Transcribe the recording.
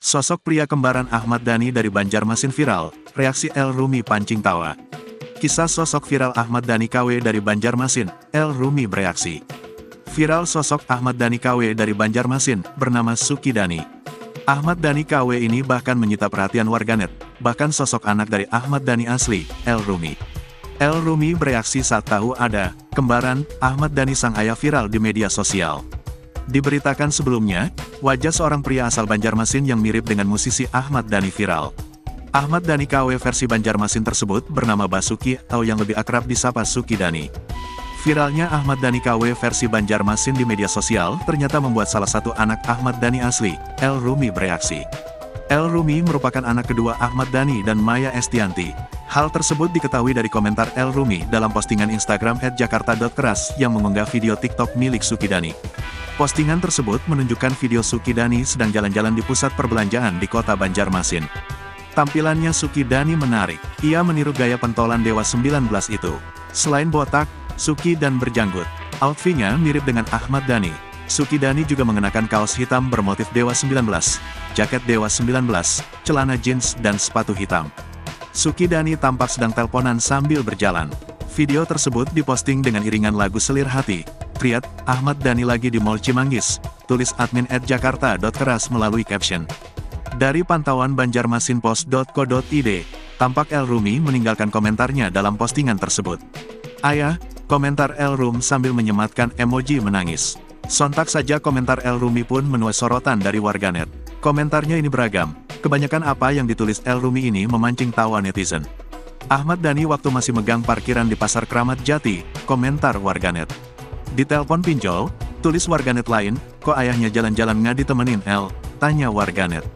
Sosok pria kembaran Ahmad Dhani dari Banjarmasin viral, reaksi El Rumi pancing tawa. Kisah sosok viral Ahmad Dhani KW dari Banjarmasin, El Rumi bereaksi. Viral sosok Ahmad Dhani KW dari Banjarmasin, bernama Suki Dhani. Ahmad Dhani KW ini bahkan menyita perhatian warganet, bahkan sosok anak dari Ahmad Dhani asli, El Rumi. El Rumi bereaksi saat tahu ada kembaran Ahmad Dhani sang ayah viral di media sosial. Diberitakan sebelumnya, wajah seorang pria asal Banjarmasin yang mirip dengan musisi Ahmad Dhani viral. Ahmad Dhani KW versi Banjarmasin tersebut bernama Basuki atau yang lebih akrab disapa Suki Dhani. Viralnya Ahmad Dhani KW versi Banjarmasin di media sosial ternyata membuat salah satu anak Ahmad Dhani asli, El Rumi bereaksi. El Rumi merupakan anak kedua Ahmad Dhani dan Maya Estianti. Hal tersebut diketahui dari komentar El Rumi dalam postingan Instagram @jakarta.keras yang mengunggah video TikTok milik Suki Dhani. Postingan tersebut menunjukkan video Suki Dhani sedang jalan-jalan di pusat perbelanjaan di kota Banjarmasin. Tampilannya Suki Dhani menarik, ia meniru gaya pentolan Dewa 19 itu. Selain botak, Suki dan berjanggut, outfitnya mirip dengan Ahmad Dhani. Suki Dhani juga mengenakan kaos hitam bermotif Dewa 19, jaket Dewa 19, celana jeans dan sepatu hitam. Suki Dhani tampak sedang teleponan sambil berjalan. Video tersebut diposting dengan iringan lagu Selir Hati. Priat, Ahmad Dhani lagi di Mall Cimanggis, tulis admin @jakarta.keras melalui caption. Dari pantauan banjarmasinpost.co.id, tampak El Rumi meninggalkan komentarnya dalam postingan tersebut. Ayah, komentar El Rum sambil menyematkan emoji menangis. Sontak saja komentar El Rumi pun menuai sorotan dari warganet. Komentarnya ini beragam, kebanyakan apa yang ditulis El Rumi ini memancing tawa netizen. Ahmad Dhani waktu masih megang parkiran di Pasar Kramat Jati, komentar warganet. Ditelepon pinjol, tulis warganet lain, kok ayahnya jalan-jalan nggak ditemenin El? Tanya warganet.